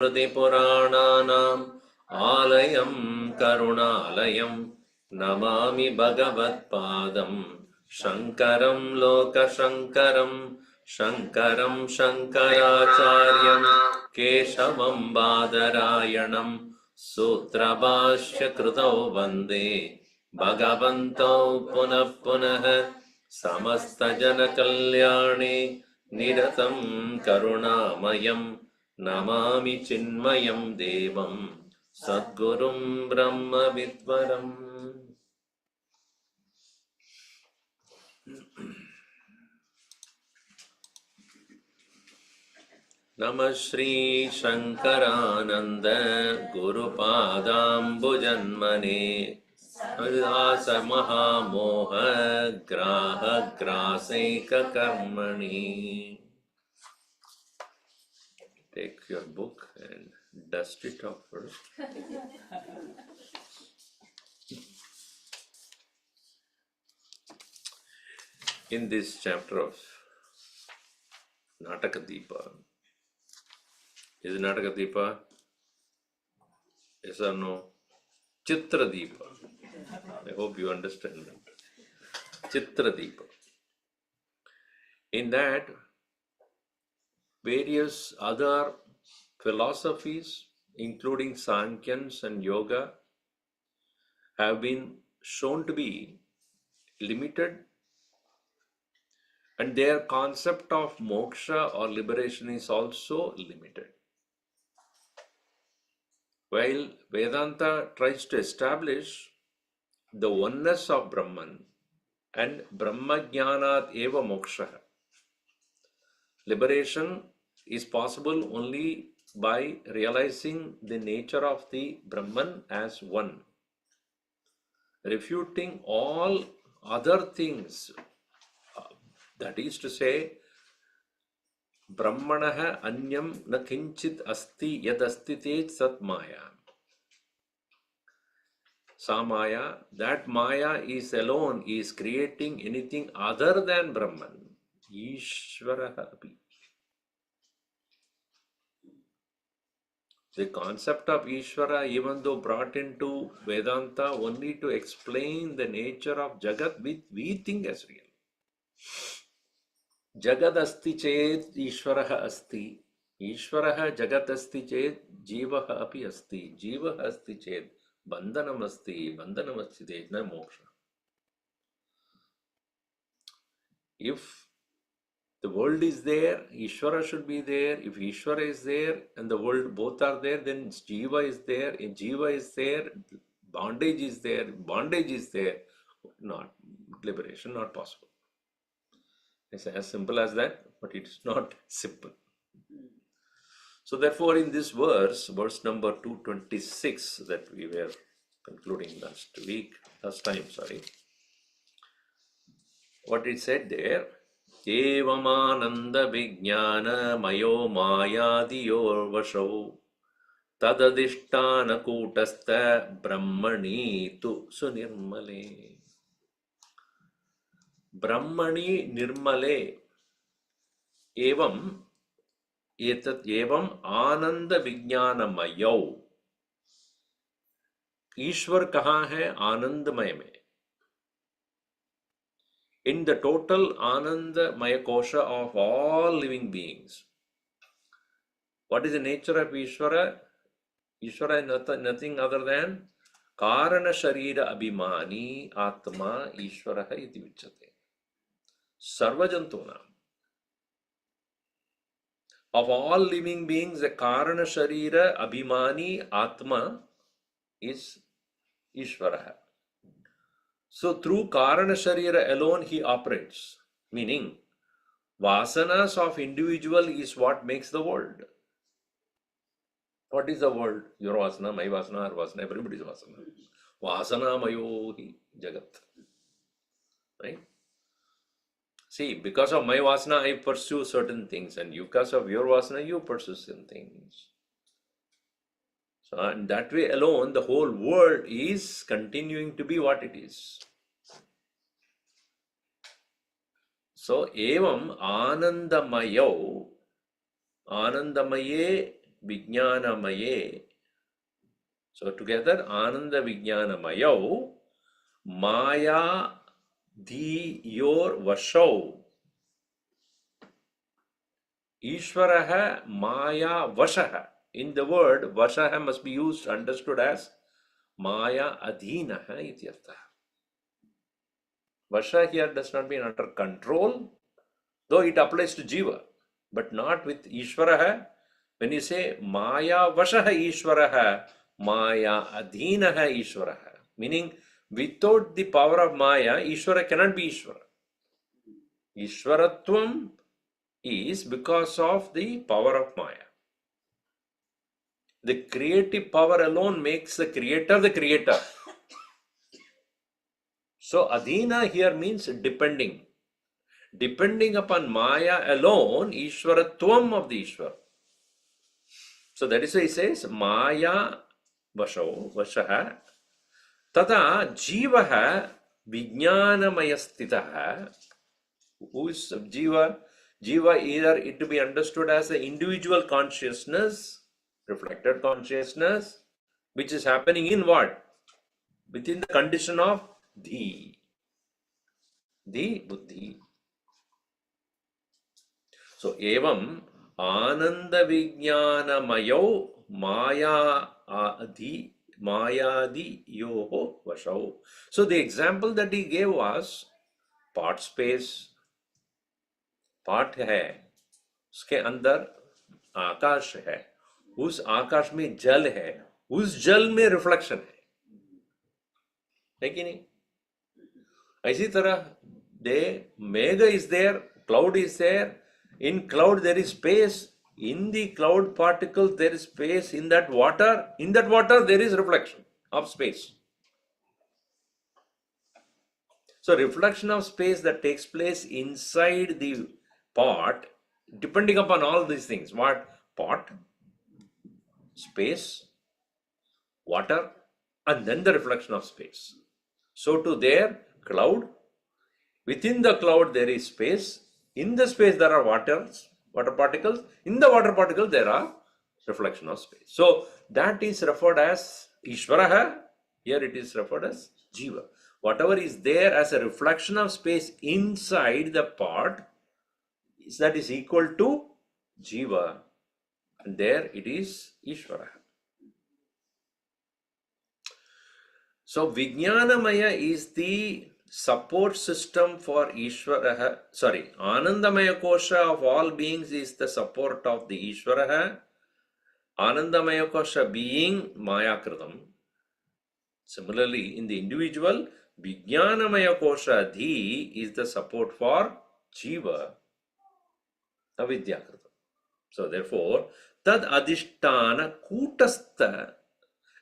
स्मृतिपुराणानाम् आलयं करुणालयं नमामि भगवत्पादं शङ्करं लोकशङ्करं शङ्करं शङ्कराचार्यं केशवं बादरायणं सूत्रभाष्यकृतौ वन्दे भगवन्तौ पुनः पुनः समस्तजनकल्याणे निरतं करुणामयं नमामि चिन्मयं देवं सद्गुरुं ब्रह्मविद्वरम्। नमः श्री शंकरानंद गुरुपादाम्बुजन्मने व्यास महामोह ग्राह ग्रासैक कर्मणि। Take your book and dust it off first. In this chapter of Natakadeepa, is it Natakadeepa? Yes or no? Chitradeepa. I hope you understand that. Chitradeepa. In that, various other philosophies, including Sankhyans and Yoga, have been shown to be limited, and their concept of moksha or liberation is also limited. While Vedanta tries to establish the oneness of Brahman and Brahmajnanat eva moksha, liberation is possible only by realizing the nature of the Brahman as one, refuting all other things. That is to say, Brahmanah anyam na kinchit asti yad asti tej sat maya. Samaya, that maya is alone, is creating anything other than Brahman. Ishvaraha api. The concept of Ishvara, even though brought into Vedanta only to explain the nature of Jagat, we think as real. Jagad asti chet Ishvaraha asti. Ishvaraha Jagat asti chet Jivaha api asti. Jivaha asti chet Bandhanam asti. Bandhanam asti chet na moksha. If the world is there, Ishvara should be there. If Ishvara is there and the world both are there, then Jiva is there. If Jiva is there, bondage is there. Bondage is there. Not liberation, not possible. It's as simple as that, but it is not simple. So therefore, in this verse number 226 that we were concluding last time, what it said there, Evamananda vijnana mayo mayadiyor vasho tadadishtana kutastha brahmani tu sunirmale. Brahmani nirmale evam etat evam ananda vijnana mayo. ईश्वर कहाँ है? आनंदमय में. In the total Anandamaya kosha of all living beings. What is the nature of Ishvara? Ishvara is nothing other than Karana Sharira Abhimani Atma Ishvaraha iti vichyate. Sarvajantuna. Of all living beings, the Karana Sharira Abhimani Atma is Ishvaraha. So through Karana Sharira alone he operates, meaning vasanas of individual is what makes the world. What is the world? Your vasana, my vasana, our vasana, everybody's vasana. Vasana mayo hi jagat. Right? See, because of my vasana I pursue certain things, and because of your vasana you pursue certain things. So in that way alone, the whole world is continuing to be what it is. So, evam anandamayo, anandamaye Vijnanamaye. So together, Ananda Vijnanamayau, Maya Dhiyor Vashau. Ishvaraha Maya Vashaha. In the word, Vashaha must be used, understood as Maya Adhinaha ityartha. Vasha here does not mean under control, though it applies to Jiva, but not with Ishvaraha. When you say Maya Vashaha Ishvaraha, Maya Adhinaha Ishvaraha, meaning without the power of Maya, Ishvara cannot be Ishvara. Ishvaratvam is because of the power of Maya. The creative power alone makes the creator the creator. So Adhina here means depending. Depending upon Maya alone, Ishvaratvam of the Ishvara. So that is why he says Maya Vashaha Tada Jivaha Vijnanamayastitaha. Who is Jiva? Jiva either it to be understood as the individual consciousness, reflected consciousness, which is happening in what? Within the condition of the buddhi. So evam ananda vijnanamayau mayadi yoho vashau. So the example that he gave was pot space. पाठ है, उसके अंदर आकाश है, उस आकाश में जल है, उस जल में रिफ्लेक्शन है कि नहीं? इसी तरह दे मेघ is there, cloud is there, in cloud there is space, in the cloud particle there is space, in that water there is reflection of space. So reflection of space that takes place inside the pot, depending upon all these things. What? Pot, space, water, and then the reflection of space. So to there, cloud. Within the cloud there is space. In the space there are water particles. In the water particles there are reflection of space. So that is referred as Ishvaraha. Here it is referred as Jiva. Whatever is there as a reflection of space inside the pot, that is equal to Jiva, and there it is Ishvara. So Vijnanamaya is the support system for Ishvara. Anandamaya Kosha of all beings is the support of the Ishvara. Anandamaya Kosha being Maya Kritam. Similarly, in the individual, Vijnanamaya Kosha Dhi is the support for Jiva, Avidya Kritam. So therefore, Tad Adhishtana Kutastha,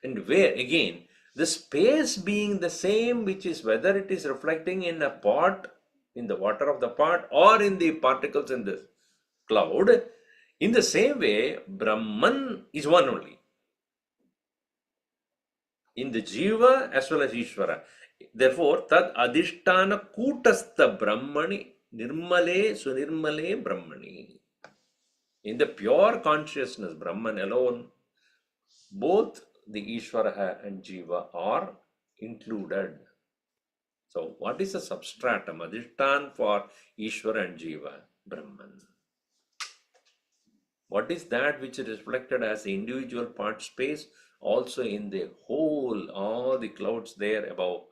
and where again, the space being the same, which is whether it is reflecting in a pot, in the water of the pot, or in the particles in the cloud, in the same way, Brahman is one only. In the Jiva as well as Ishvara. Therefore, Tad Adhishtana Kutastha Brahmani Nirmale Sunirmale Brahmani. In the pure consciousness, Brahman alone, both the Ishvara and Jiva are included. So, what is the substratum? Adhishtan for Ishvara and Jiva? Brahman. What is that which is reflected as the individual part space? Also in the whole, all the clouds there above,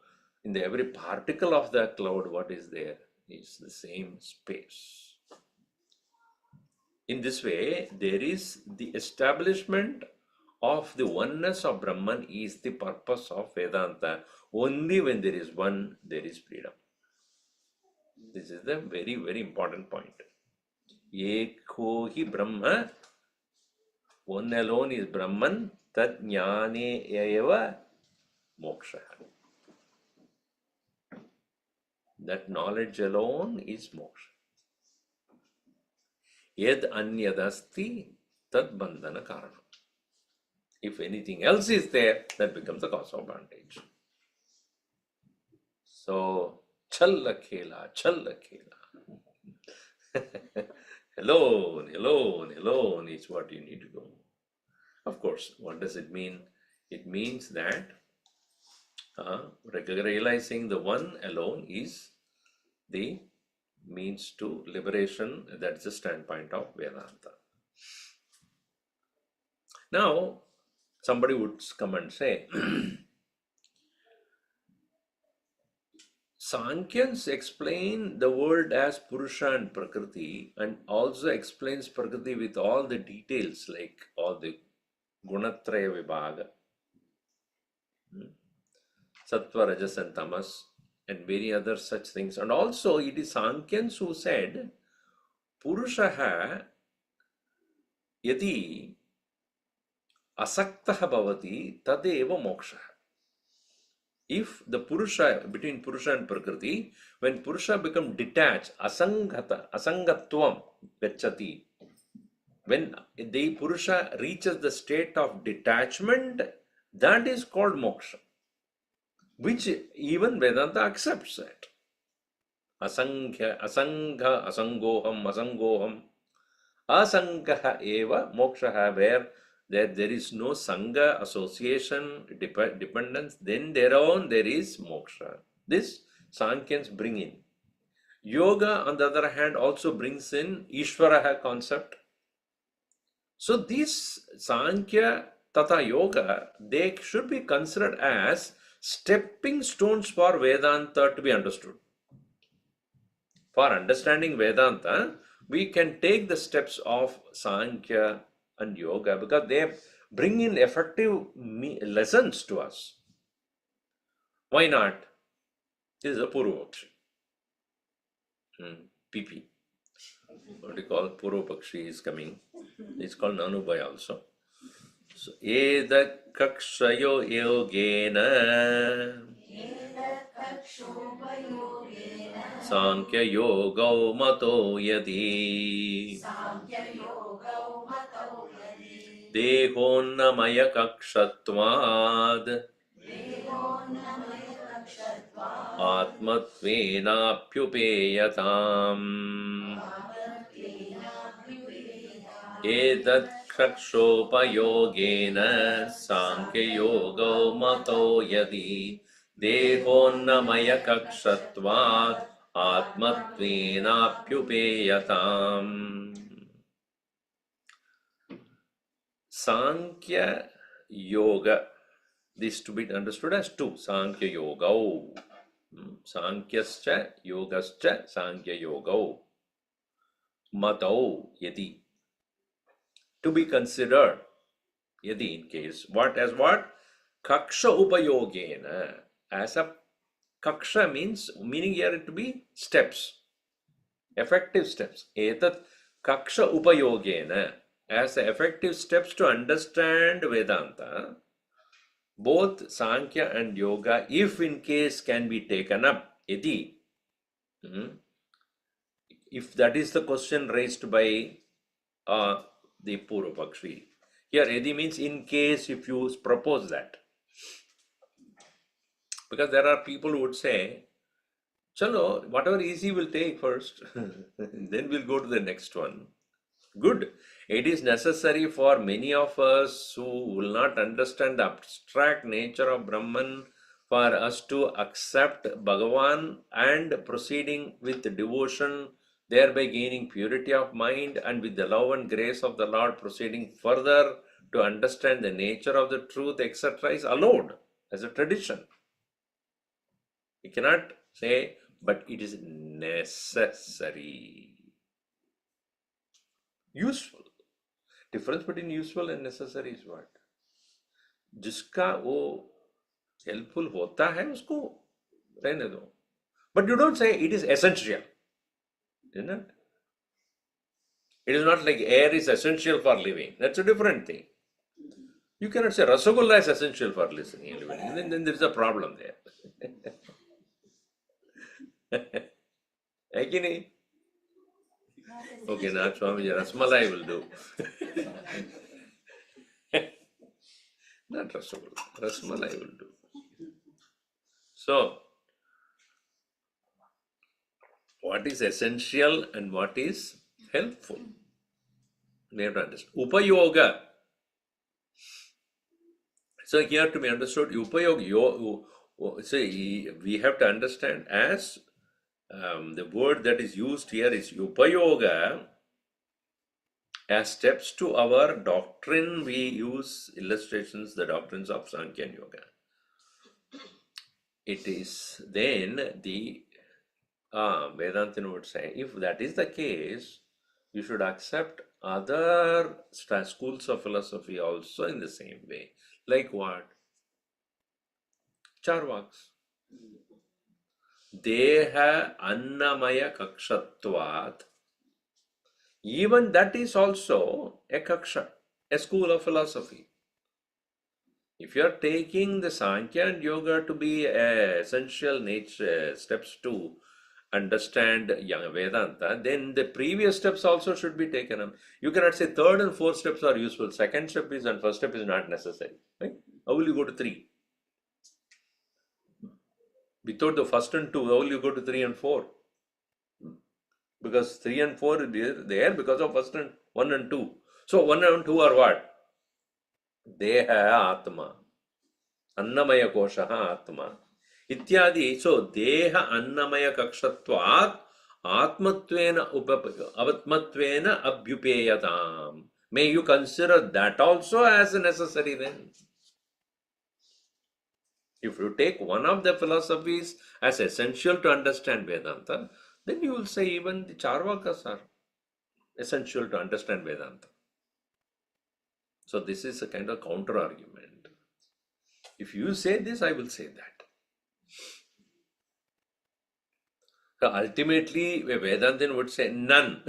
in the every particle of the cloud, what is there is the same space. In this way, there is the establishment of the oneness of Brahman is the purpose of Vedanta. Only when there is one, there is freedom. This is the very, very important point. Eko hi Brahma, one alone is Brahman, tat jnane eva moksha. That knowledge alone is moksha. Yed anyadasti tad bandhana karana. If anything else is there, that becomes the cause of bondage. So, challa khela. Alone is what you need to do. Of course, what does it mean? It means that realizing the one alone is the means to liberation. That's the standpoint of Vedanta. Now, somebody would come and say, Sankyans explain the world as Purusha and Prakriti, and also explains Prakriti with all the details, like all the Gunatraya Vibhaga, Sattva, Rajas and Tamas, and many other such things. And also it is Sankyans who said, Purushaha yati asaktaha bhavati tadeva moksha. If the Purusha, between Purusha and Prakriti, when Purusha becomes detached, asangatvam gacchati, when the Purusha reaches the state of detachment, that is called moksha, which even Vedanta accepts that. Asangha, asangoham, asangha eva moksha, where there is no sangha, association, dependence, then thereon there is moksha. This Sankyans bring in. Yoga, on the other hand, also brings in Ishvaraha concept. So these Sankhya Tata Yoga, they should be considered as stepping stones for Vedanta to be understood. For understanding Vedanta, we can take the steps of Sankhya and Yoga because they bring in effective lessons to us. Why not? This is a Purvapakshi. PP. What do you call Purvapakshi is coming. It's called Nanubhaya also. So, Edak Kakshayo Yogena Sankhya Yoga Mato Yadi Dehonnamaya Kakshatvad Atmatvena Etat Kakshopayogena Sankhya Yoga Mato Yadi Dehonnamaya Kakshatvat Atmatvena. Sankhya Yoga. This to be understood as two. Sankhya Yoga. Sankhyaschа Yogascha Sankhya Yoga. Mato Yadi. To be considered. Yadi in case. What as what? Kaksha Upayogena. As a Kaksha meaning here to be steps. Effective steps. Etat Kaksha Upayogena. As effective steps to understand Vedanta, both Sankhya and Yoga, if in case can be taken up, iti. If that is the question raised by the Purvapakshi. Here, iti means in case if you propose that. Because there are people who would say, chalo, whatever easy we'll take first, then we'll go to the next one. Good. It is necessary for many of us who will not understand the abstract nature of Brahman for us to accept Bhagavan and proceeding with devotion, thereby gaining purity of mind, and with the love and grace of the Lord proceeding further to understand the nature of the truth, etc. is allowed as a tradition. We cannot say, but it is necessary. Useful. Difference between useful and necessary is what? जिसका वो helpful होता है उसको रहने दो. But you don't say it is essential. Isn't it? It is not like air is essential for living. That's a different thing. You cannot say Rasagulla is essential for listening and living. Then there is a problem there. है कि नहीं? Okay, now Swami, Rasmalai will do. Not Rasagulla. Rasmalai will do. So, what is essential and what is helpful? We have to understand. Upayoga. So here to be understood, upayog, see, we have to understand as the word that is used here is upayoga. As steps to our doctrine, we use illustrations, the doctrines of Sankhya and Yoga. It is then the Vedantin would say, if that is the case, you should accept other schools of philosophy also in the same way. Like what? Charvaks. Deha annamaya kakshatvat. Even that is also a kaksha, a school of philosophy. If you are taking the Sankhya and Yoga to be essential nature steps to understand Vedanta, then the previous steps also should be taken up. You cannot say third and fourth steps are useful. Second step is and first step is not necessary. Right? How will you go to three? Without the first and two, how will you go to three and four? Because three and four is there because of first and one and two. So one and two are what? Deha Atma. Annamaya Koshaha Atma. Ityadi. So Deha Annamaya Kakshatvat Atmatvena Avatmatvena Abhyupeyatam. May you consider that also as necessary then. If you take one of the philosophies as essential to understand Vedanta, then you will say even the Charvakas are essential to understand Vedanta. So this is a kind of counter argument. If you say this, I will say that. So ultimately, a Vedantin would say none.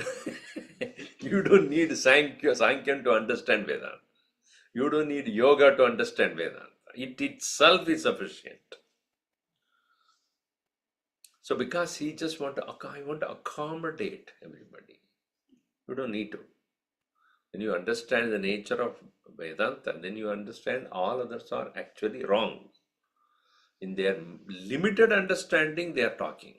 You don't need Sankhya to understand Vedanta. You don't need yoga to understand Vedanta. It itself is sufficient. So because he just I want to accommodate everybody. You don't need to. When you understand the nature of Vedanta, then you understand all others are actually wrong. In their limited understanding, they are talking.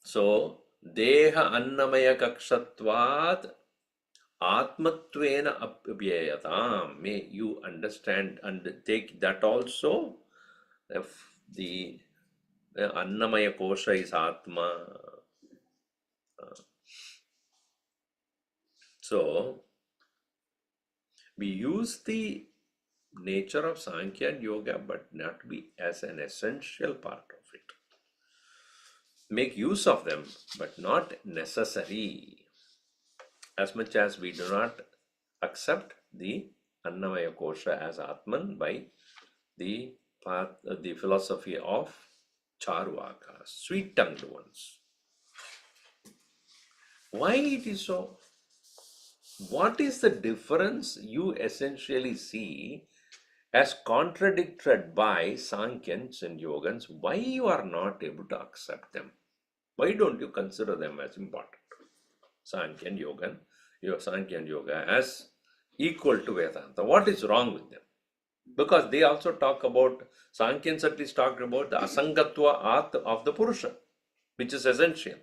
So, Deha Annamaya Kakshatvat Atmatvena Apyayatam. May you understand and take that also. If the Annamaya Kosha is Atma. So, we use the nature of Sankhya and Yoga, but not be as an essential part of it. Make use of them, but not necessary. As much as we do not accept the Annamaya Kosha as Atman by the path, the philosophy of Charvakas, sweet-tongued ones. Why it is so? What is the difference you essentially see as contradicted by Sankyans and Yogans? Why you are not able to accept them? Why don't you consider them as important? Sankhya and Yoga as equal to Vedanta. What is wrong with them? Because they also talk about, Sankyans at least talked about the asangatva of the Purusha, which is essential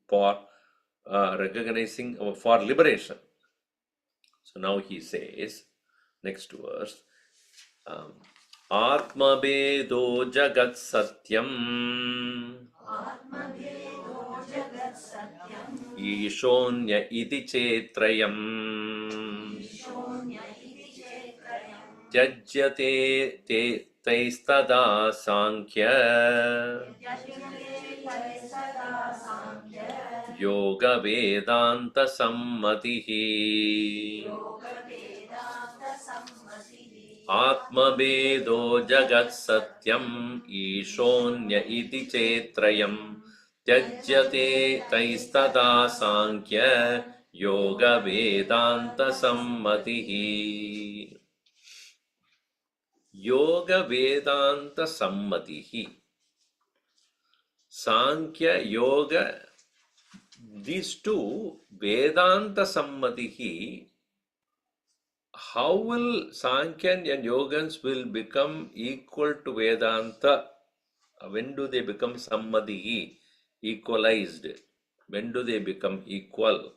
for recognizing, for liberation. So now he says, next verse, Atma Vedo Jagat Satyam Ishonya iti chetrayam Tyajyate te taistada Sankhya Yoga Vedanta Sammatihi Atma Vedo Jagat Satyam Ishonya iti chetrayam Tyajyate taistada Sankhya Yoga Vedanta Sammatihi. Yoga Vedanta Sammatihi. Sankhya Yoga, these two, Vedanta Sammatihi. How will Sankhya and Yogans will become equal to Vedanta? When do they become Sammatihi? Equalized. When do they become equal?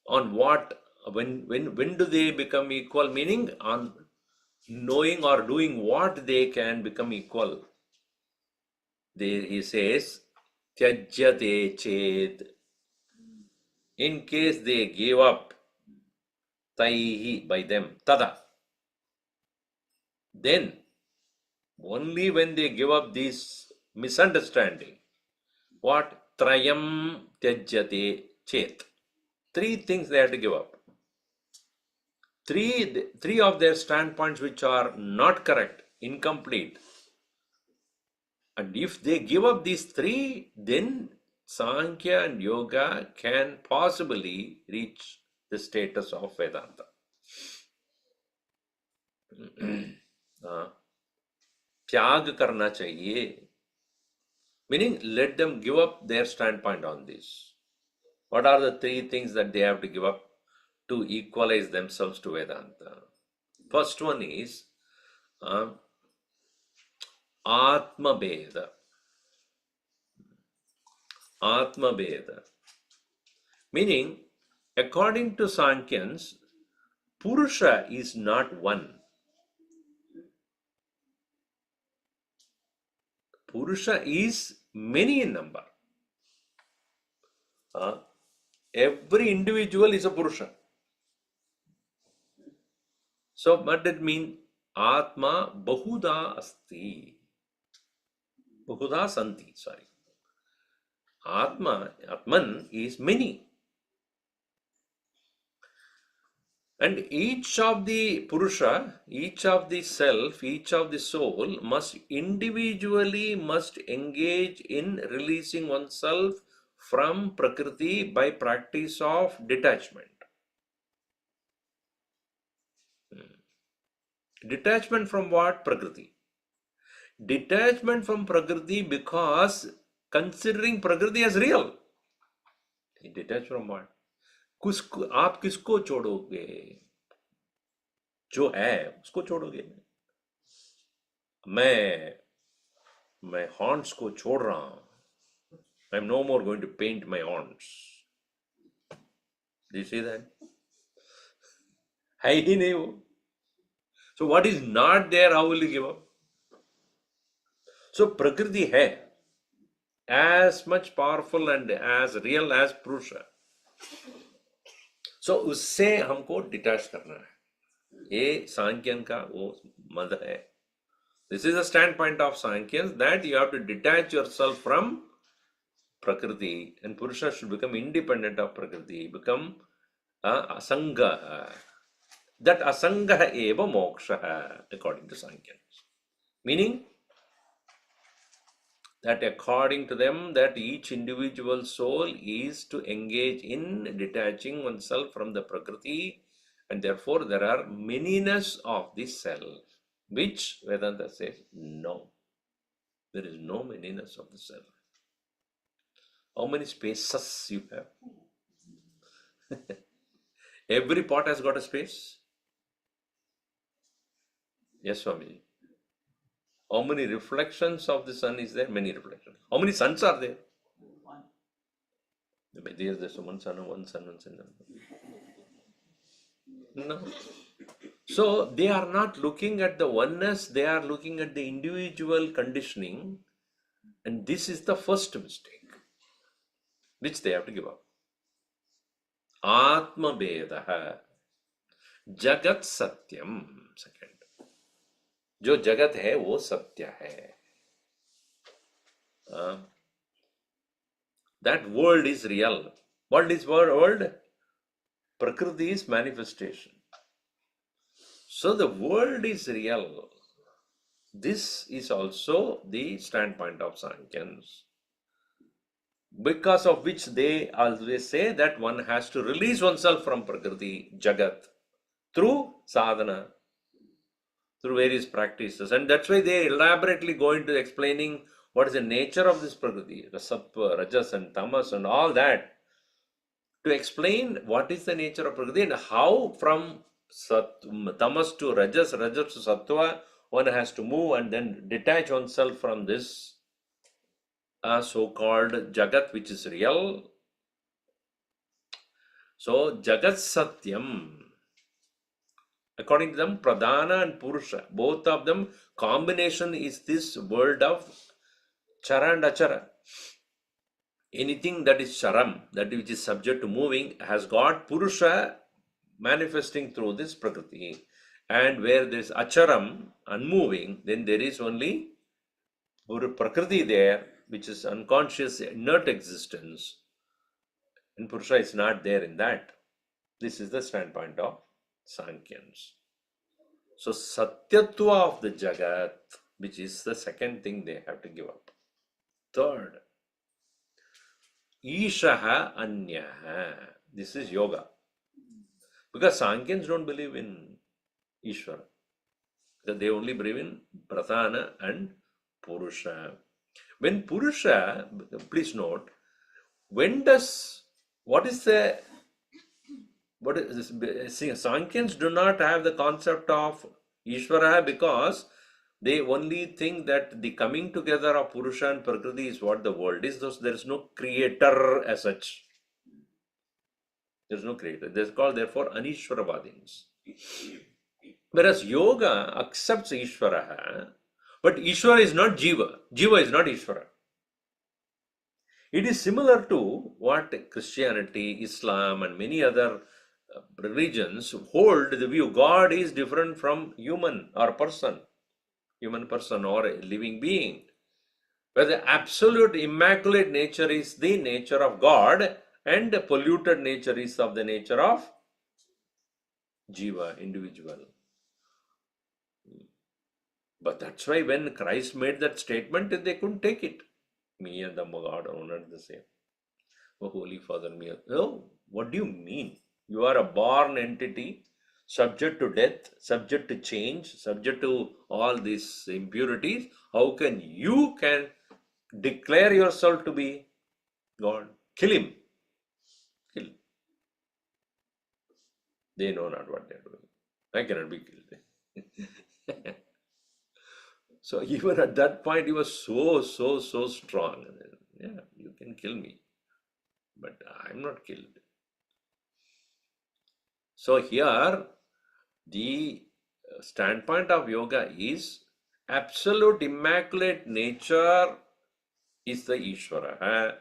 On what when do they become equal? Meaning on knowing or doing what they can become equal. He says, Tyajyate ched. In case they give up, taihi, by them, tada. Then, only when they give up this misunderstanding, what? Trayam tyajyate chet. Three things they have to give up. Three of their standpoints which are not correct, incomplete. And if they give up these three, then Sankhya and Yoga can possibly reach the status of Vedanta. त्याग करना चाहिए, meaning let them give up their standpoint on this. What are the three things that they have to give up to equalize themselves to Vedanta? First one is Atma Bheda. Atma Bheda. Meaning, according to Sankyans, Purusha is not one. Purusha is many in number. Every individual is a Purusha. So, what does it mean? Atma Bahuda Asti. Bahuda Santi, sorry. Atman is many. And each of the Purusha, each of the self, each of the soul must individually engage in releasing oneself from Prakriti by practice of detachment. Detachment from what? Prakriti. Detachment from Prakriti because considering Prakriti as real. Detach from what? आप किसको छोड़ोगे? जो है उसको छोड़ोगे. मैं horns को छोड़ रहा हूं. I'm no more going to paint my horns. Do you see that? है ही नहीं वो. So what is not there, how will you give up? So Prakriti hai as much powerful and as real as Purusha. So उससे हमको detach करना है. ये सांख्यन का वो मत है. This is a standpoint of Sankyans that you have to detach yourself from Prakriti, and Purusha should become independent of Prakriti, become asanga. That asanga eva moksha, according to Sankyans. Meaning that according to them, that each individual soul is to engage in detaching oneself from the Prakriti, and therefore there are manyness of the self, which Vedanta says no. There is no manyness of the self. How many spaces you have? Every pot has got a space. Yes, Swami. How many reflections of the sun is there? Many reflections. How many suns are there? One. There's one sun. No. So they are not looking at the oneness, they are looking at the individual conditioning, and this is the first mistake which they have to give up. Atma Vedaha Jagat Satyam. Second. जो जगत है वो सत्य है. That world is real. What is world? Prakriti is manifestation. So the world is real. This is also the standpoint of Sankyans, because of which they always say that one has to release oneself from Prakriti, Jagat, through sadhana, through various practices. And that's why they elaborately go into explaining what is the nature of this Prakriti, the Sattva, Rajas and Tamas and all that, to explain what is the nature of Prakriti and how from Tamas to Rajas, Rajas to Sattva, one has to move and then detach oneself from this so-called Jagat, which is real. So Jagat Satyam, according to them, Pradhana and Purusha, both of them combination is this world of Chara and Achara. Anything that is Charam, that which is subject to moving, has got Purusha manifesting through this Prakriti. And where there is Acharam, unmoving, then there is only Prakriti there, which is unconscious, inert existence. And Purusha is not there in that. This is the standpoint of Sankyans. So Satyatva of the Jagat, which is the second thing they have to give up. Third, Ishaha Anyaha. This is yoga. Because Sankyans don't believe in Ishvara. They only believe in Pradhana and Purusha. When Purusha, please note, what is this? Sankyans do not have the concept of Ishvara because they only think that the coming together of Purusha and Prakriti is what the world is. Thus, there is no creator as such. There is no creator. They are called, therefore, Anishwaravadins. Whereas yoga accepts Ishvara, but Ishvara is not Jiva. Jiva is not Ishvara. It is similar to what Christianity, Islam, and many other religions hold the view God is different from human person or a living being. Where the absolute immaculate nature is the nature of God and the polluted nature is of the nature of Jiva, individual. But that's why when Christ made that statement, they couldn't take it. Me and the God are not the same. Oh, Holy Father, me. Oh, what do you mean? You are a born entity, subject to death, subject to change, subject to all these impurities. How can you declare yourself to be God? Kill him. Kill. They know not what they are doing. I cannot be killed. So even at that point, he was so strong. Yeah, you can kill me, but I'm not killed. So here, the standpoint of yoga is absolute immaculate nature is the Ishvara.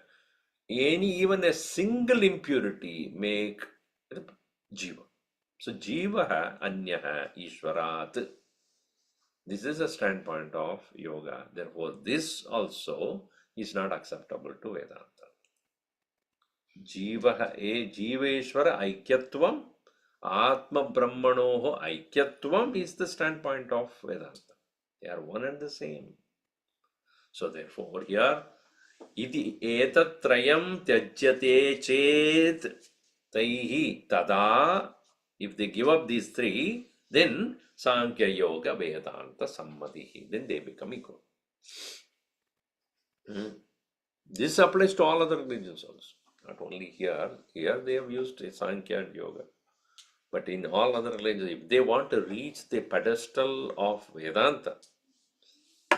Even a single impurity make Jiva. So Jiva Anyaha Ishvarat. This is a standpoint of yoga. Therefore, this also is not acceptable to Vedanta. Jiveshvara Aikyatvam, Atma Brahmanoho Aikyatvam is the standpoint of Vedanta. They are one and the same. So therefore, here, iti etatrayam tyajyate chet taihi tada, if they give up these three, then Sankhya Yoga Vedanta Sammatihi, then they become equal. This applies to all other religions also, not only here. Here they have used Sankhya and Yoga. But in all other religions, if they want to reach the pedestal of Vedanta,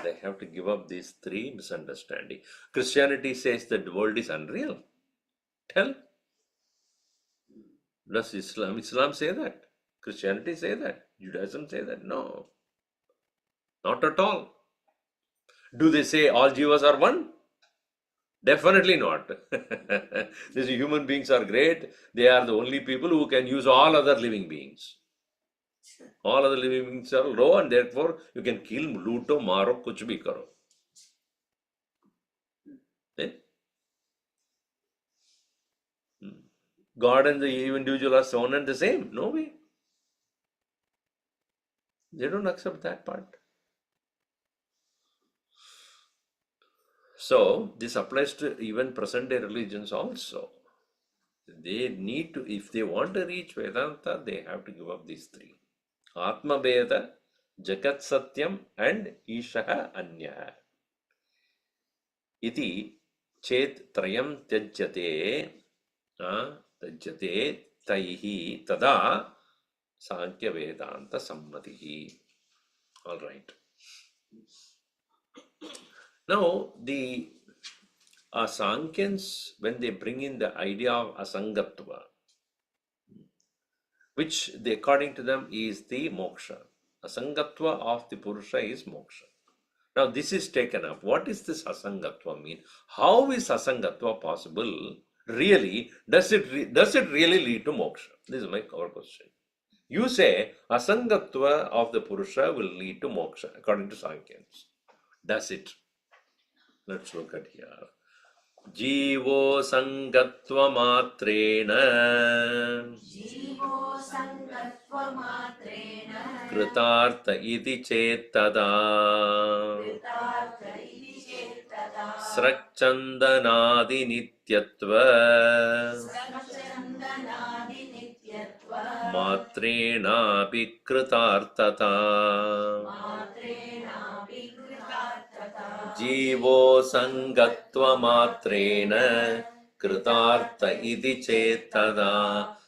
they have to give up these three misunderstandings. Christianity says that the world is unreal. Tell. Does Islam say that? Christianity say that? Judaism say that? No. Not at all. Do they say all Jivas are one? Definitely not. These human beings are great. They are the only people who can use all other living beings. All other living beings are low, and therefore you can kill, looto, maro, kuch bhi karo. Eh? God and the individual are one and the same. No way. They don't accept that part. So this applies to even present day religions also. They need to, if they want to reach Vedanta, they have to give up these three. Atma Veda, Jagat Satyam, and Ishaha Anya. Iti chet trayam tyajyate, taihi tada Sankhya Vedanta Sammatihi. All right. Now, the Sankyans, when they bring in the idea of Asangatva, which they, according to them is the moksha. Asangatva of the Purusha is moksha. Now this is taken up. What is this asangatva mean? How is asangatva possible? Really, does it really lead to moksha? This is our question. You say asangatva of the Purusha will lead to moksha according to Sankhya's. Does it? Let's look at here. Jivo sangatva matrena kritartha iti chettada srakchandanadi nityatva matrena kritartata. Jivo sangatva matrena kritartha iti chettada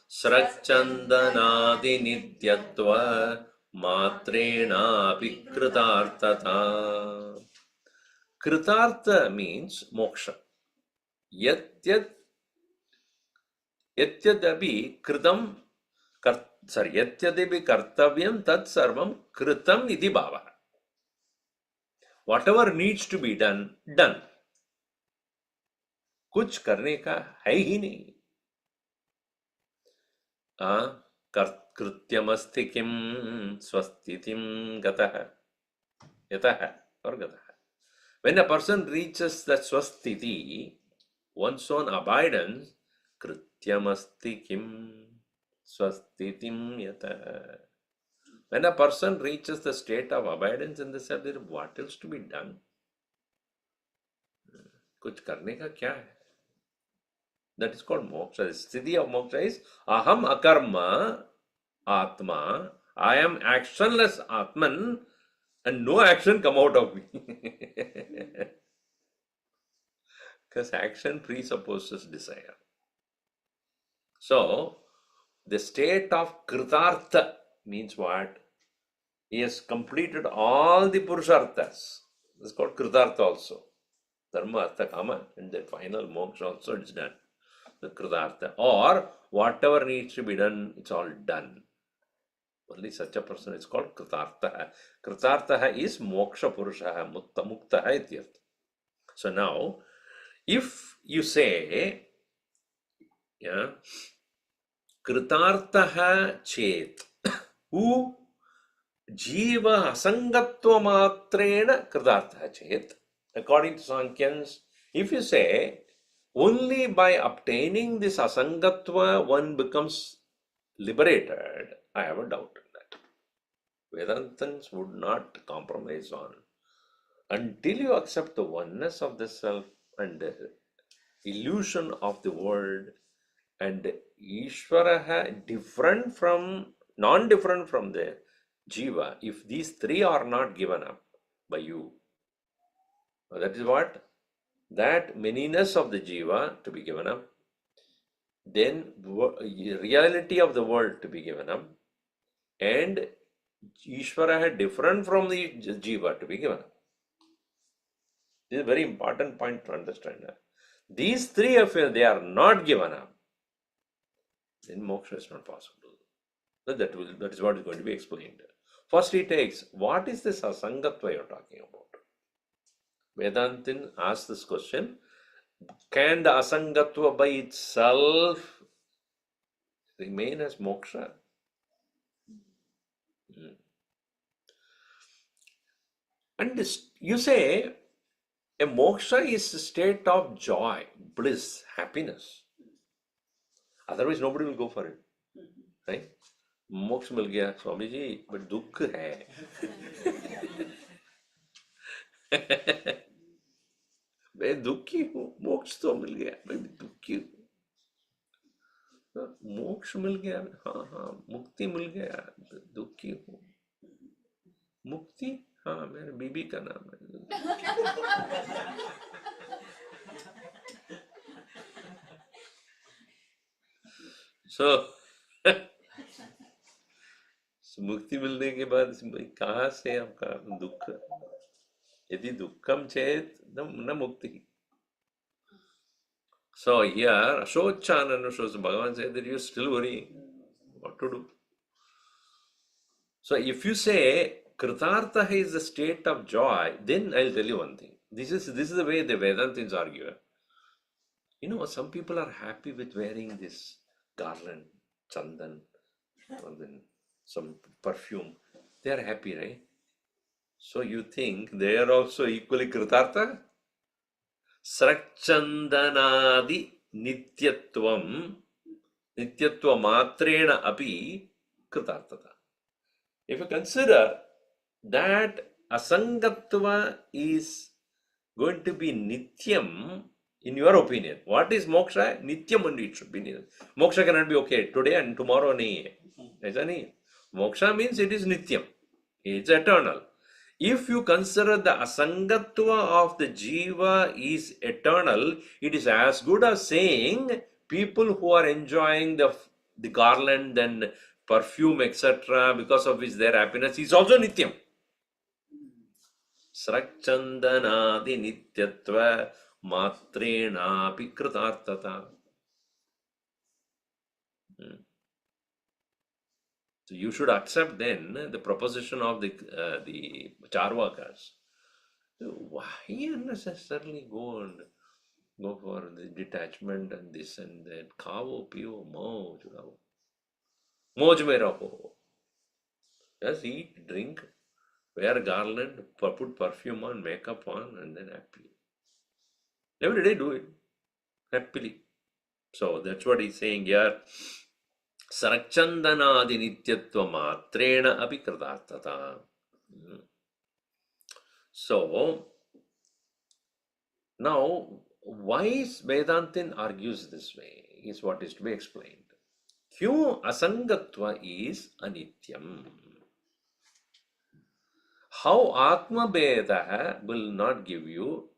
srakchandanadi nityatva matrena kritartata. Kritartha means moksha. Yatyadapi kritam yatyadapi kartavyam tat sarvam kritam iti bhava. Whatever needs to be done, done. कुछ करने का है ही नहीं. कृत्यमस्ति किम स्वस्तितिम गतः यतः और गतः. When a person reaches that swastiti, one's own abidance, krityamasti kim swastitim yatah. When a person reaches the state of abidance in the self, there is what else to be done? कुछ करने का क्या है? That is called moksha. The sthiti of moksha is aham akarma atma. I am actionless atman and no action come out of me. Because action presupposes desire. So, the state of kritartha means what? He has completed all the purusharthas. This is called kritartha also. Dharma, artha, kama, and the final moksha also is done. The kritartha. Or whatever needs to be done, it's all done. Only such a person is called kritartha. Kritartha is moksha purusha, mukta ityartha. So now, if you say, kritartha chet, who jiva asangatva matrena kritartha chet, according to Sankhya's, if you say only by obtaining this asangatva one becomes liberated, I have a doubt in that. Vedantans would not compromise on. Until you accept the oneness of the self and the illusion of the world and Ishvara different from, non-different from the Jiva, if these three are not given up by you, that is what? That manyness of the Jiva to be given up, then reality of the world to be given up, and Ishvara different from the Jiva to be given up. This is a very important point to understand. These three affairs, they are not given up, then moksha is not possible. That is what is going to be explained. First he takes, what is this asangatva you are talking about? Vedantin asks this question, can the asangatva by itself remain as moksha? And this, you say, a moksha is a state of joy, bliss, happiness. Otherwise nobody will go for it. Right? मोक्ष मिल गया Swami ji, but दुख है. मैं दुखी हूँ, मोक्ष तो मिल गया, मैं दुखी हूँ. मोक्ष मिल गया, हाँ हाँ, मुक्ति मिल गया, दुखी हूँ. मुक्ति, हाँ, मेरे बीबी का नाम है. So, मुक्ति मिलने के बाद कहाँ से आपका दुख? यदि दुखम चेत न मुक्ति. So here, Ashochananda shows Bhagavan said that you're still worrying. What to do? So if you say Kritartha is the state of joy, then I'll tell you one thing. This is the way the Vedantins argue. Some people are happy with wearing this garland, chandan, and then some perfume. They are happy, right? So you think they are also equally Kritartha? Srachandanadi nityatvam nityatva matrena api Kritartata. If you consider that asangatva is going to be nityam, in your opinion, what is moksha? Nityam only it should be. Moksha cannot be okay today and tomorrow nahi hai. Moksha means it is nityam. It's eternal. If you consider the asangatva of the jiva is eternal, it is as good as saying people who are enjoying the garland and perfume, etc., because of which their happiness is also nityam. Srachandanadi nityatva matrenapi kritartata. So you should accept then the proposition of the Charvakas. Why unnecessarily go for the detachment and this and that? Khavo, piyo, moj raho. Moj mein raho. Just eat, drink, wear garland, put perfume on, makeup on, and then happily. Every day do it happily. So that's what he's saying here. Sarachandanadi nityatva matrena api kritartata. So now, why Vedantin argues this way is what is to be explained. Kyun asangatva is anityam? How Atma Beda will not give you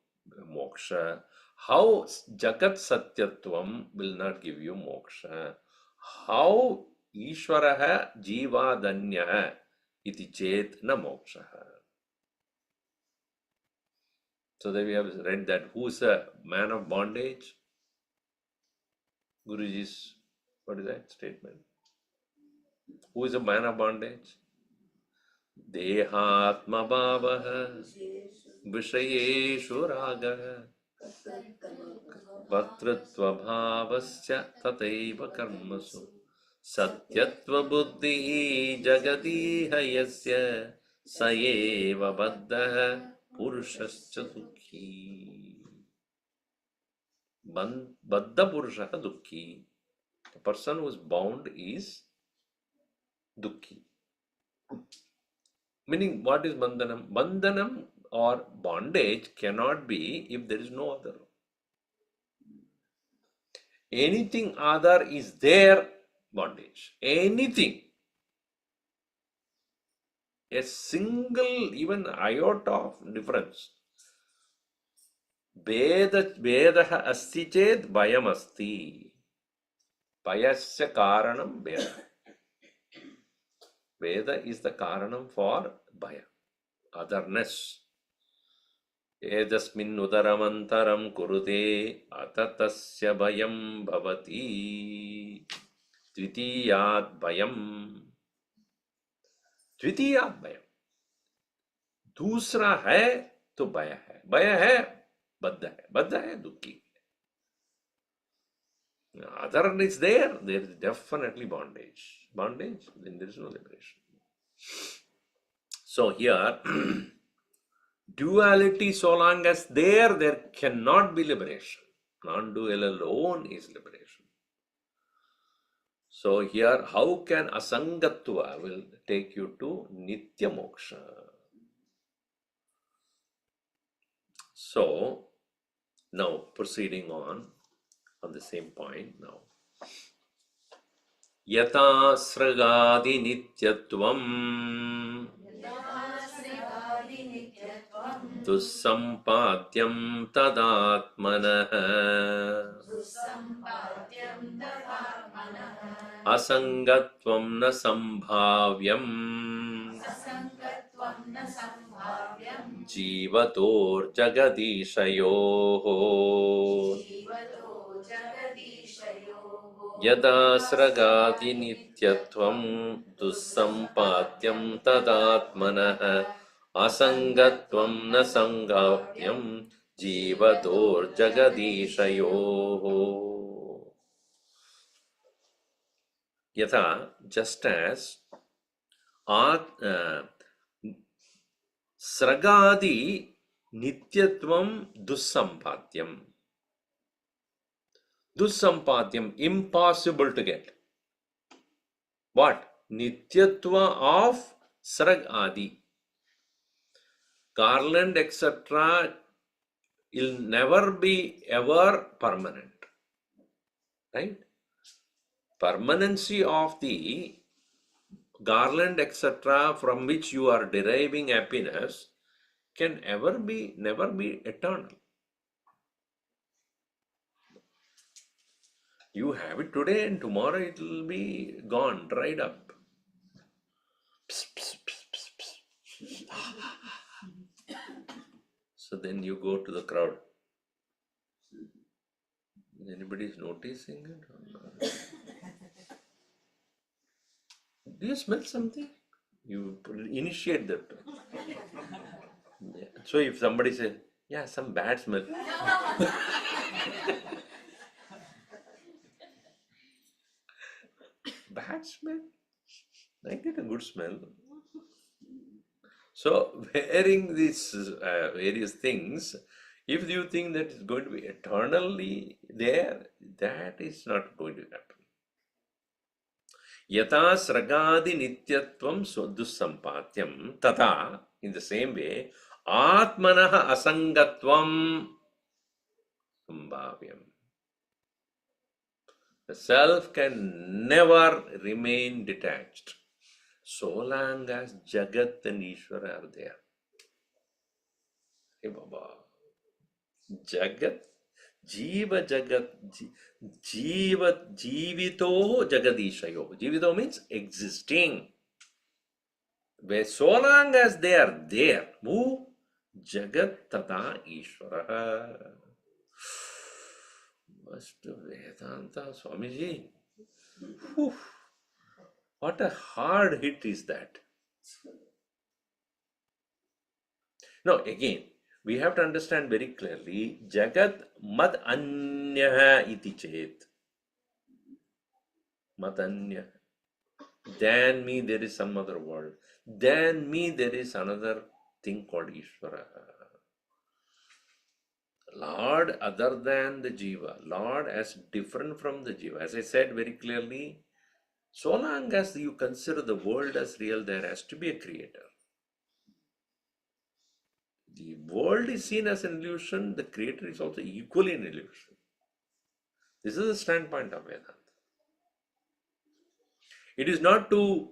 moksha? How Jagat Satyatvam will not give you moksha? How Ishvaraha Jiva Danya iti chet na moksha? So that we have read that who is a man of bondage? Guruji's, what is that statement? Who is a man of bondage? Dehatma bhavaha vishayeshu ragaha Bhaktritva bhavasya tataiva karmasu Satyatva buddhi jagati hayasya Sayeva baddha purushascha dukhi. Baddha purushaha dukhi. The person who is bound is dukhi. Meaning, what is bandhanam? Bandhanam or bondage cannot be if there is no other. Anything other is their bondage. Anything. A single, even iota of difference. Vedaha asti ched bhayam asti. Bhayasya karanam veda. Veda is the karanam for bhaya, otherness. Edasmin udaramantaram kurute atatasya bhayam bhavati. Dvitiyat bhayam. Dvitiyat bhayam. दूसरा है तो भय है बद्ध है दुखी. Other is there is definitely bondage, then there is no liberation. So here duality, so long as there cannot be liberation. Non-dual alone is liberation. So here, how can asangatva will take you to nitya moksha? So now proceeding on the same point now. Yata sragadi nityatvam Dusampadyam tadatmanah Asangatvam na sambhavyam Jivator jagadishayoho Yada sragati nityatvam dussampatyam tadatmanah asangatvam na sangapyam jivator jagadishayoho. Yatha, just as sragadi nityatvam dussampatyam. Dussampatyam, impossible to get. What? Nityatva of srag adi. Garland, etc. will never be ever permanent. Right? Permanency of the garland, etc., from which you are deriving happiness can never be eternal. You have it today and tomorrow it will be gone, dried up. Psst, psst, psst, psst, psst. So then you go to the crowd. Anybody is noticing it or not? Do you smell something? You initiate that. Yeah. So if somebody says, yeah, some bad smell. Bad smell? I get a good smell. So wearing these various things, if you think that it's going to be eternally there, that is not going to happen. Yata sragadi nityatvam dussampatyam tata, in the same way, atmanaha asangatvam sambhavyam. The self can never remain detached so long as Jagat and Ishvara are there. Hey Baba, Jagat, Jiva Jagat, Jiva, Jivito Jagadishayo. Jivito means existing. Where so long as they are there, who? Jagat Tata Ishvara. Master Vedanta Swamiji. Whew. What a hard hit is that. Now, again, we have to understand very clearly Jagat Mad Anyaha iti chet. Mad Anya. Than me, there is some other world. Than me, there is another thing called Ishvara. Lord other than the Jiva. Lord as different from the Jiva. As I said very clearly, so long as you consider the world as real, there has to be a creator. The world is seen as an illusion, the creator is also equally an illusion. This is the standpoint of Vedanta. It is not to,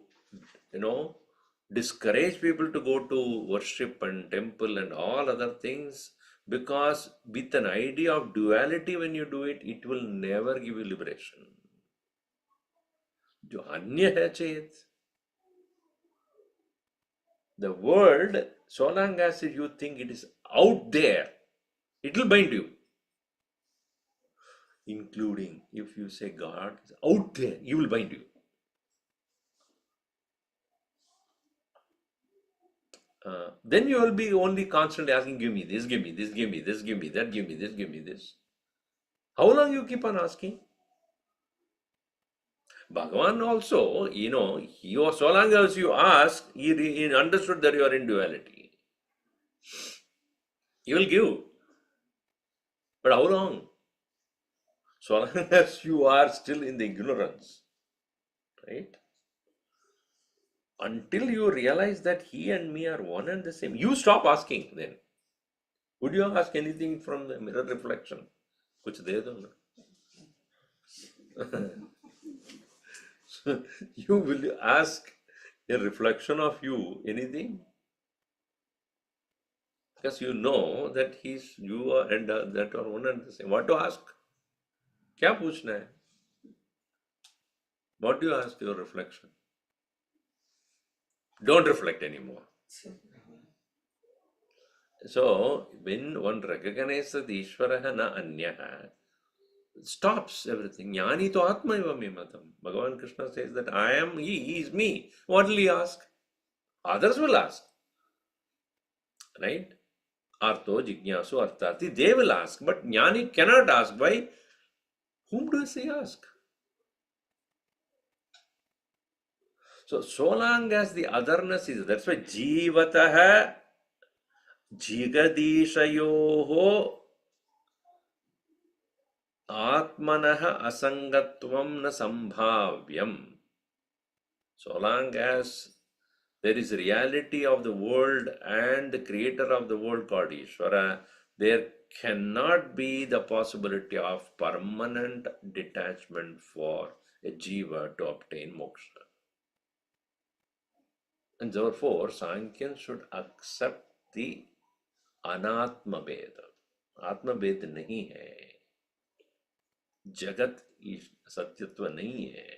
discourage people to go to worship and temple and all other things, because with an idea of duality, when you do it, it will never give you liberation. Jo anya hai chet. The world, so long as you think it is out there, it will bind you. Including if you say God is out there, he will bind you. Then you will be only constantly asking, give me this, give me this, give me this, give me that, give me this, give me this. How long you keep on asking? Bhagavan also, he was, so long as you ask, he understood that you are in duality. He will give. But how long? So long as you are still in the ignorance. Right? Until you realize that he and me are one and the same, you stop asking then. Would you ask anything from the mirror reflection? Kuch de do na. So you will ask a reflection of you anything? Because you know that you are and that are one and the same. What to ask? Kya पूछना hai? What do you ask your reflection? Don't reflect anymore. So when one recognizes that Ishvara na anyaha, stops everything. Jnani to Atma eva me matam. Bhagavan Krishna says that I am he is me. What will he ask? Others will ask. Right? Artho, Jignasu, Arthati, they will ask. But Jnani cannot ask. Why? Whom does he ask? So long as the otherness is, that's why Jivataha Jigadishayoho Atmanaha Asangatvam na Sambhavyam. So long as there is reality of the world and the creator of the world called Ishvara, there cannot be the possibility of permanent detachment for a jiva to obtain moksha. And therefore, Sankhyan should accept the अनात्म भेद. आत्म भेद नहीं है, जगत सत्यत्व नहीं है,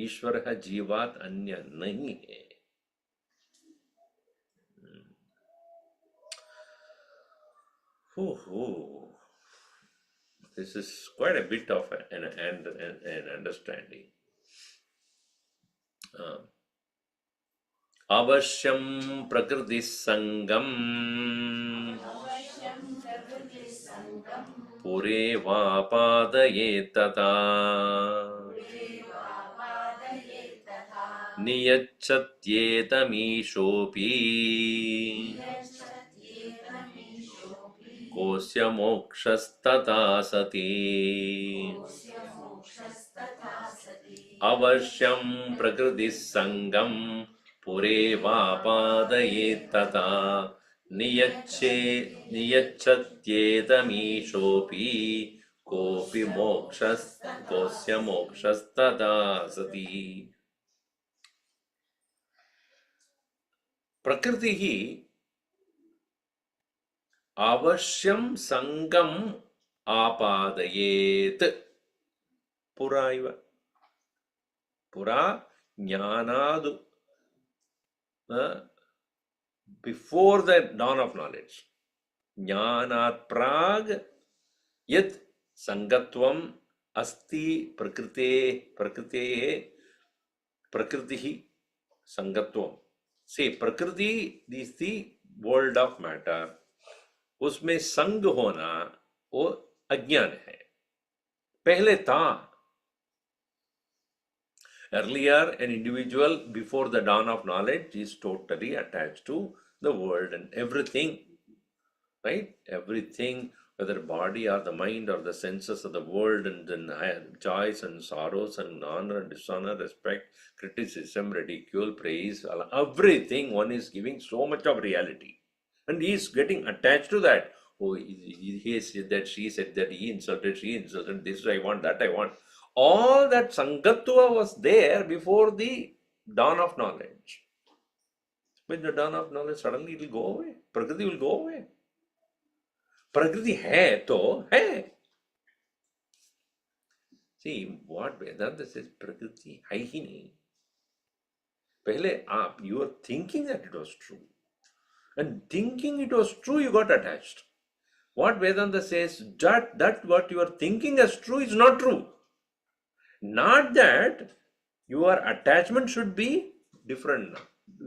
ईश्वर है जीवात अन्य नहीं है. This is quite a bit of an understanding. अवश्यं प्रकृति संगम पुरे वापादयेत् तथा नियच्छत्येतमीशोऽपि कोस्य मोक्षस्तथा सति. अवश्यं प्रकृति संगम पुरे वापादयेत् तथा नियच्छत्येतमीशोऽपि कोऽपि कोस्य मोक्षस्तथा सति. प्रकृति ही अवश्यं संगम आपादयेत्. पुरा इव पुरा ज्ञानादु before the dawn of knowledge, jnanat prag yat sangatvam asti prakritihi sangatvam. See, prakriti is the world of matter. उसमें संग होना वो अज्ञान है. पहले था. Earlier, an individual before the dawn of knowledge is totally attached to the world and everything, right? Everything, whether body or the mind or the senses of the world, and then joys and sorrows and honor and dishonor, respect, criticism, ridicule, praise, everything one is giving so much of reality. And he is getting attached to that. Oh, he said that, she said that, he insulted, she insulted, this I want, that I want. All that Sangatva was there before the dawn of knowledge. With the dawn of knowledge, suddenly it will go away. Prakriti will go away. Prakriti hai to hai. See, what Vedanta says, Prakriti hai hi nahi. Pehle you were thinking that it was true. And thinking it was true, you got attached. What Vedanta says, that what you are thinking as true is not true. Not that your attachment should be different now.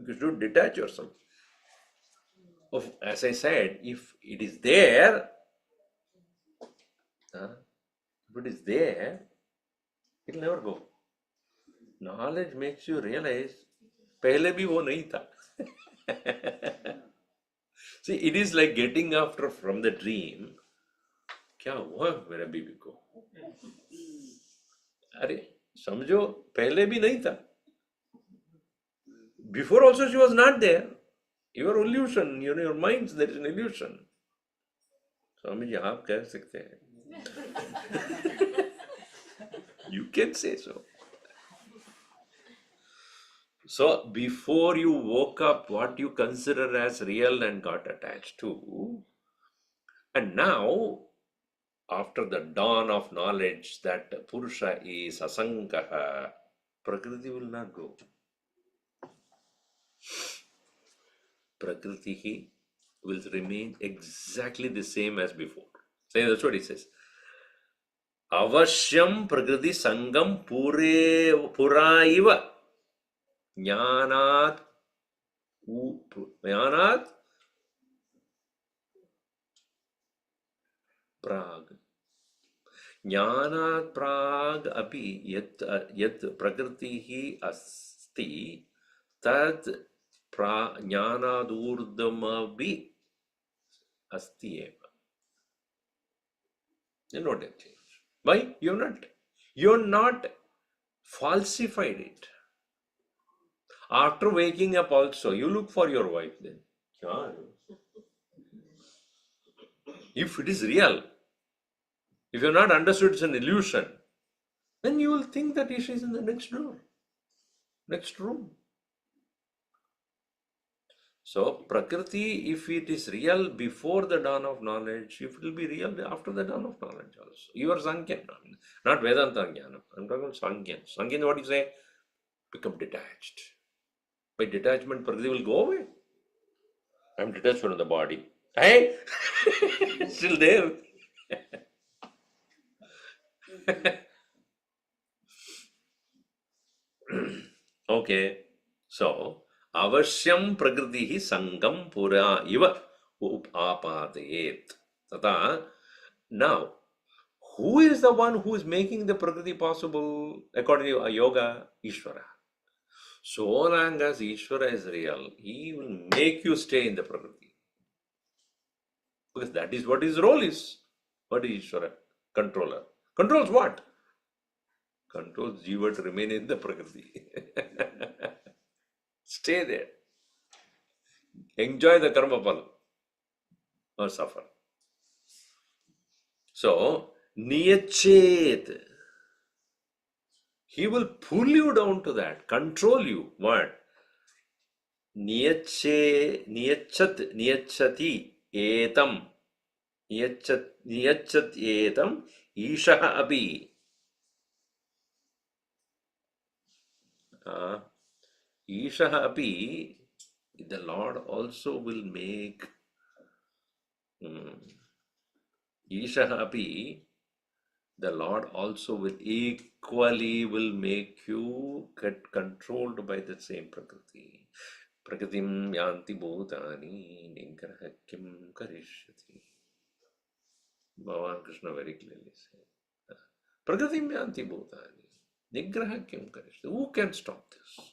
You should detach yourself. As I said, if it is there, it will never go. Knowledge makes you realize, पहले भी वो नहीं था. See, it is like getting up from the dream. क्या हुआ मेरे बीबी को? अरे समझो पहले भी नहीं था. Before also she was not there. Your illusion, your minds, there is an illusion. Swami ji आप कह सकते हैं. You can say so. So before you woke up, what you consider as real and got attached to, and now after the dawn of knowledge that Purusha is asangaha, Prakriti will not go. Prakriti will remain exactly the same as before. So that's what he says. Avashyam prakriti sangam puraiva jnanat jnanat prag. Jnanat prag api yat prakritihi asti tad jnanadurdamavi asti eva. You know that change. Why? You're not falsified it. After waking up also, you look for your wife then. If it is real, if you're not understood it's an illusion, then you will think that she is in the next door, next room. So, Prakriti, if it is real before the dawn of knowledge, it will be real after the dawn of knowledge also. You are Sankhyan, not Vedanta Jnana. I'm talking about Sankhyan. Sankhyan, what you say? Become detached. By detachment, Prakriti will go away. I'm detached from the body. Hey, still there. Okay, so avasyam prakriti sangam pura iva upapadayet. Tata. Now, who is the one who is making the prakriti possible according to yoga? Ishvara. So long as Ishvara is real, he will make you stay in the prakriti. Because that is what his role is. What is Ishvara? Controller. Controls what? Controls Jiva to remain in the prakriti. Stay there. Enjoy the karma phala or suffer. So, niyachet. He will pull you down to that, control you. What? Niyachati etam. Niyachat etam ishaha api. Ishaha api, the Lord also will make. Ishaha api, the Lord also will equally will make you get controlled by the same Prakriti. Prakritim yanti bhutani nigraha kim karishyati. Bhagavan Krishna very clearly said. Prakritim yanti bhutani nigraha kim karishyati. Who can stop this?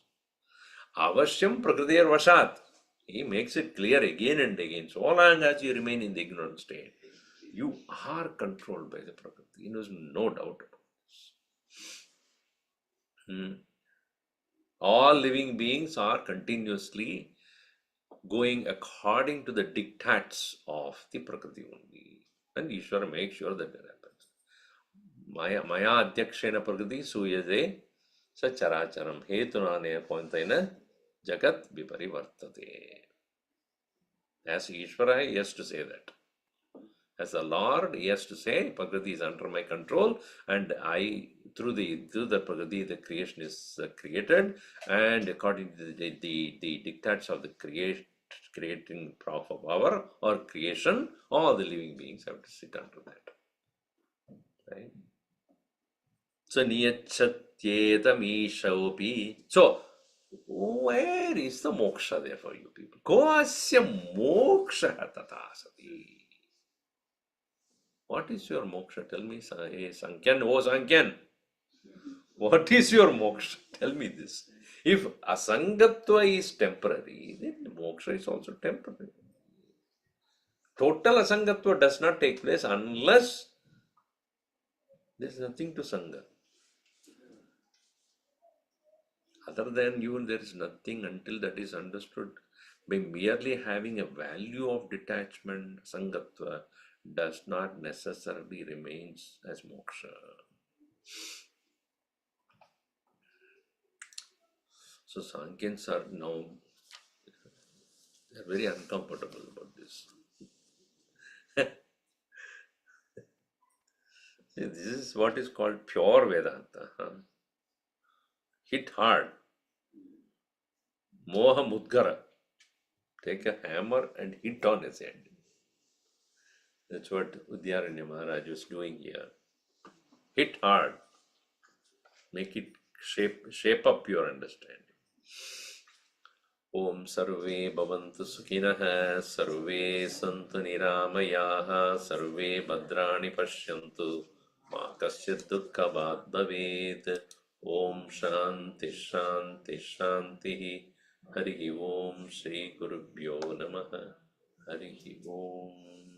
Avasyam prakriti vashat. He makes it clear again and again. So long as you remain in the ignorant state, you are controlled by the Prakriti. There is no doubt about this. All living beings are continuously going according to the diktats of the Prakriti only. And Ishvara makes sure that that happens. Maya adhyakshena Prakriti suyade sacharacharam hetunane pointaina jagat viparivartate. As Ishvara, he has to say that. As a Lord, he has to say, Prakriti is under my control, and I, through the Prakriti, the creation is created, and according to the diktats of the creating power or creation, all the living beings have to sit under that. Right? So, niyachatyetamishaupi. So, where is the moksha there for you people? Koasya moksha tatasati. What is your moksha? Tell me, Sankhyan. Oh, Sankhyan. What is your moksha? Tell me this. If asangatva is temporary, then moksha is also temporary. Total asangatva does not take place unless there is nothing to sanga. Other than you, there is nothing until that is understood. By merely having a value of detachment, sangatva does not necessarily remains as moksha. So Sankhya's are now, they're very uncomfortable about this. This is what is called pure Vedanta. Hit hard. Moha Mudgara. Take a hammer and hit on his head. That's what Udyaranya Maharaj was doing here. Hit hard. Make it shape up your understanding. Om Sarve Bhavantu Sukhinah, Sarve Santu Niramayaha, Sarve Bhadrani Pashyantu, Ma Kasyat Dukkha Bhat Bhavet. Om Shanti Shanti Shanti. Hari Om Shri Gurubhyo Namaha. Hari Om.